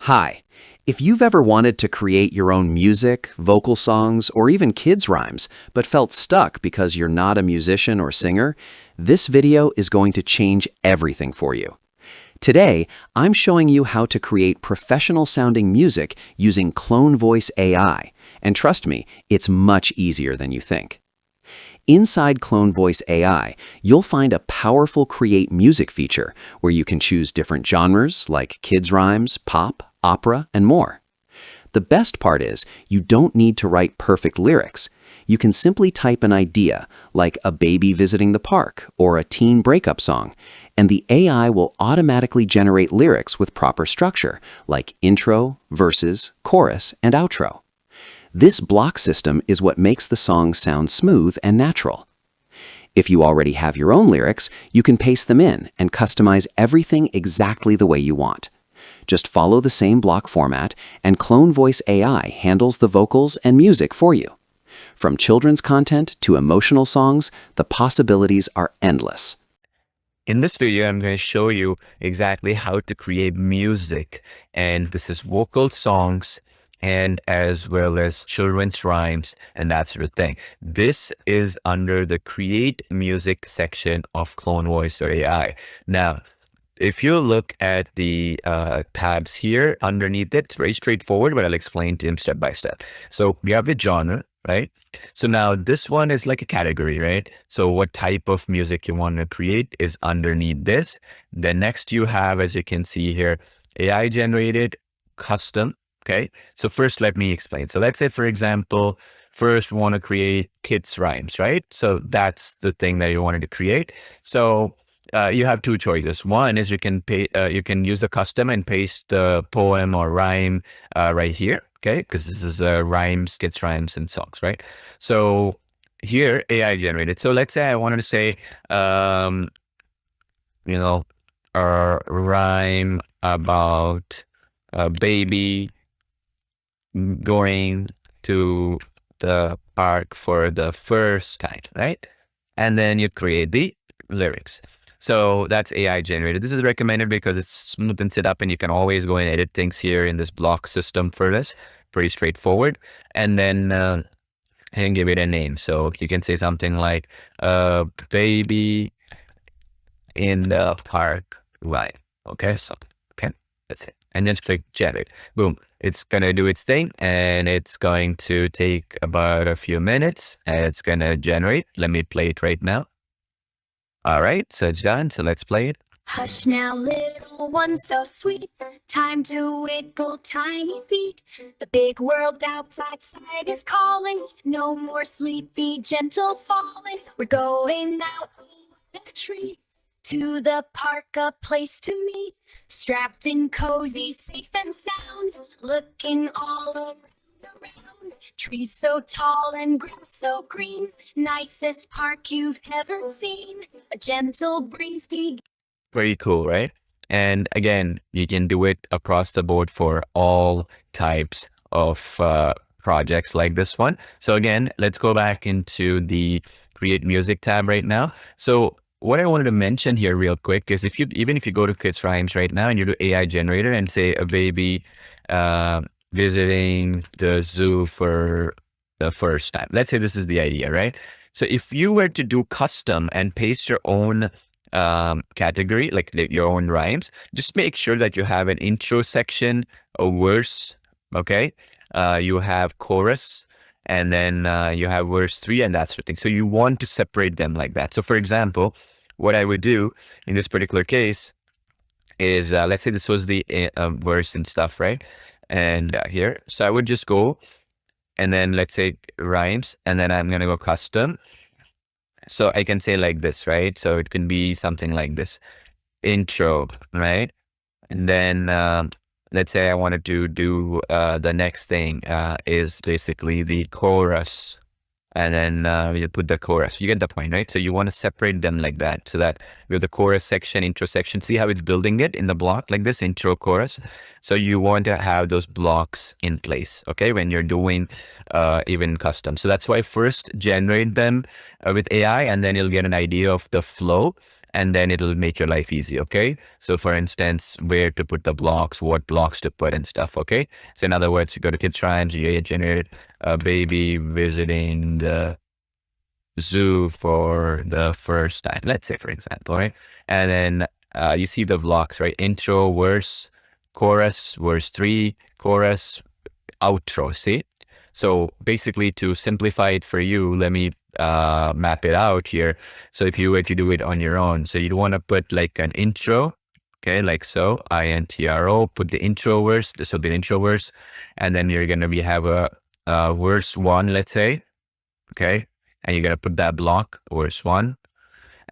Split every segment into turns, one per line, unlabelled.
Hi. If you've ever wanted to create your own music, vocal songs, or even kids' rhymes, but felt stuck because you're not a musician or singer, this video is going to change everything for you. Today, I'm showing you how to create professional-sounding music using CloneVoice AI, and trust me, it's much easier than you think. Inside CloneVoice AI, you'll find a powerful Create Music feature where you can choose different genres like kids' rhymes, pop, opera, and more. The best part is you don't need to write perfect lyrics. You can simply type an idea, like a baby visiting the park or a teen breakup song, and the AI will automatically generate lyrics with proper structure, like intro, verses, chorus, and outro. This block system is what makes the song sound smooth and natural. If you already have your own lyrics, you can paste them in and customize everything exactly the way you want. Just follow the same block format, and CloneVoice AI handles the vocals and music for you. From children's content to emotional songs, the possibilities are endless.
In this video, I'm going to show you exactly how to create music, and this is vocal songs and as well as children's rhymes and that sort of thing. This is under the Create Music section of CloneVoice AI. Now, if you look at the tabs here underneath it, it's very straightforward, but I'll explain to him step by step. So we have the genre, right? So now this one is like a category, right? So what type of music you want to create is underneath this. Then next you have, as you can see here, AI generated, custom. Okay. So first let me explain. So let's say, for example, first we want to create kids rhymes, right? So that's the thing that you wanted to create. So you have two choices. One is you can use the custom and paste the poem or rhyme right here. Okay, because this is rhymes, kids rhymes and songs, right? So here AI generated. So let's say I wanted to say, a rhyme about a baby going to the park for the first time, right? And then you create the lyrics. So that's AI generated. This is recommended because it's smooth and set up, and you can always go and edit things here in this block system for this. Pretty straightforward. And then and give it a name. So you can say something like baby in the park, right? Okay, so okay, that's it. And then click generate. Boom. It's gonna do its thing, and it's going to take about a few minutes, and it's gonna generate. Let me play it right now. All right, so it's done. So let's play it.
Hush now, little one so sweet. Time to wiggle tiny feet. The big world outside is calling. No more sleepy, gentle falling. We're going out on a tree. To the park, a place to meet. Strapped in cozy, safe and sound. Looking all around. Trees so tall and grass so green. Nicest park you've ever seen. A gentle breeze be.
Pretty cool, right? And again, you can do it across the board for all types of projects like this one. So again, let's go back into the Create Music tab right now. So what I wanted to mention here real quick is even if you go to Kids Rhymes right now and you do AI generator and say a baby visiting the zoo for the first time. Let's say this is the idea, right? So if you were to do custom and paste your own category, like your own rhymes, just make sure that you have an intro section, a verse, okay? You have chorus, and then you have verse 3 and that sort of thing. So you want to separate them like that. So for example, what I would do in this particular case is, let's say this was the verse and stuff, right? And here, so I would just go and then let's say rhymes, and then I'm going to go custom. So I can say like this, right? So it can be something like this intro, right? And then let's say I wanted to do the next thing is basically the chorus. And then you put the chorus. You get the point, right? So you want to separate them like that, so that we have the chorus section, intro section. See how it's building it in the block like this, intro, chorus. So you want to have those blocks in place, okay, when you're doing even custom. So that's why first generate them with AI, and then you'll get an idea of the flow. and then it'll make your life easy. Okay. So for instance, where to put the blocks, what blocks to put and stuff. Okay. So in other words, you go to kids rhymes, you generate a baby visiting the zoo for the first time, let's say, for example, right? And then you see the blocks, right? Intro, verse, chorus, verse 3, chorus, outro. See? So basically, to simplify it for you, let me map it out here. So if you were to do it on your own, so you'd want to put like an intro, okay, like so, intro, put the intro verse. This will be the intro verse, and then you're gonna have a verse 1, let's say, okay, and you're gonna put that block, verse 1,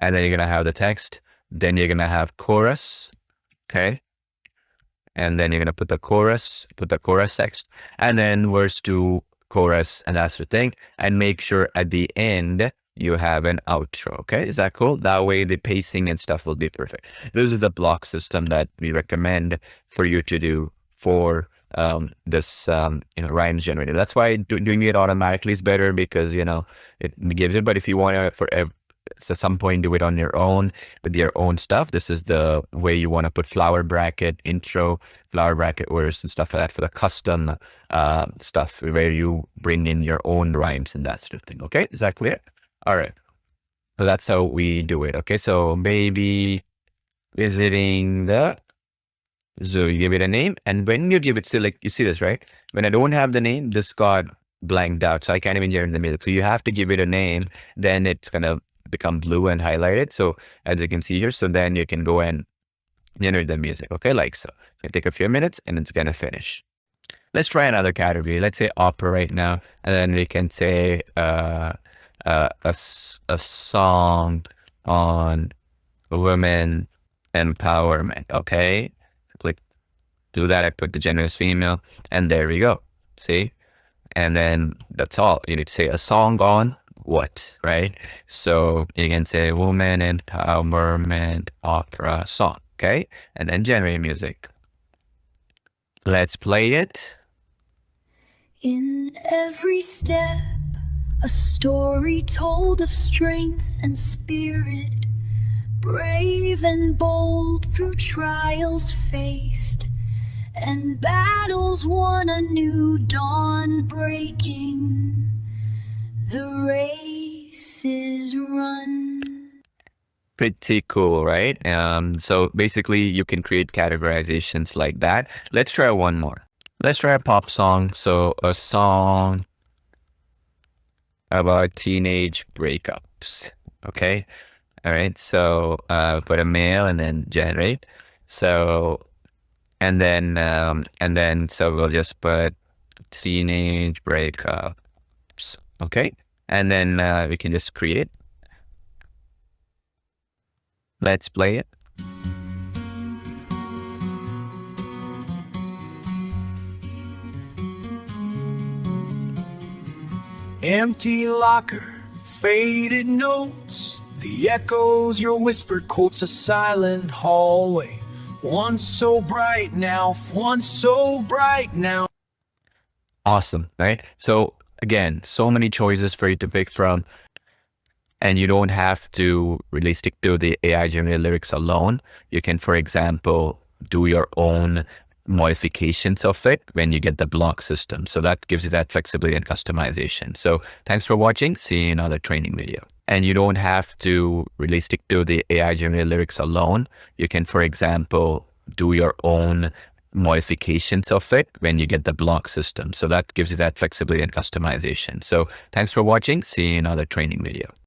and then you're gonna have the text. Then you're gonna have chorus, okay, and then you're gonna put the chorus text, and then verse 2, chorus, and that's the thing. And make sure at the end you have an outro. Okay, is that cool? That way the pacing and stuff will be perfect. This is the block system that we recommend for you to do for this rhymes generator. That's why doing it automatically is better, because it gives it. But if you want to at some point do it on your own with your own stuff, this is the way you want to put flower bracket, intro, flower bracket, verse, and stuff like that for the custom stuff where you bring in your own rhymes and that sort of thing. Okay, is that clear? All right, so that's how we do it. Okay, so baby visiting the zoo, you give it a name, and when you give it, so like you see this, right? When I don't have the name, this got blanked out, so I can't even generate the music. So you have to give it a name, then it's gonna become blue and highlighted. So as you can see here, so then you can go and generate the music. Okay, like so. So take a few minutes and it's gonna finish. Let's try another category. Let's say opera right now, and then we can say a song on women empowerment. Okay, click, do that. I put the gender as female, and there we go. See, and then that's all. You need to say a song on what, right? So you can say woman empowerment opera song, okay? And then generate music. Let's play it.
In every step, a story told of strength and spirit, brave and bold through trials faced, and battles won, a new dawn breaking. The race is run.
Pretty cool, right? So basically you can create categorizations like that. Let's try one more. Let's try a pop song. So a song about teenage breakups. Okay. All right. So put a male and then generate. So and then so we'll just put teenage breakups. Okay. And then we can just create it. Let's play it.
Empty locker, faded notes, the echoes, your whispered quotes, a silent hallway. Once so bright now, once so bright now.
Awesome, right? So again, so many choices for you to pick from, and you don't have to really stick to the AI generated lyrics alone. You can, for example, do your own modifications of it when you get the block system. So that gives you that flexibility and customization. So thanks for watching. See you in another training video. And you don't have to really stick to the AI generated lyrics alone. You can, for example, do your own modifications of it when you get the block system. So that gives you that flexibility and customization. So thanks for watching. See you in another training video.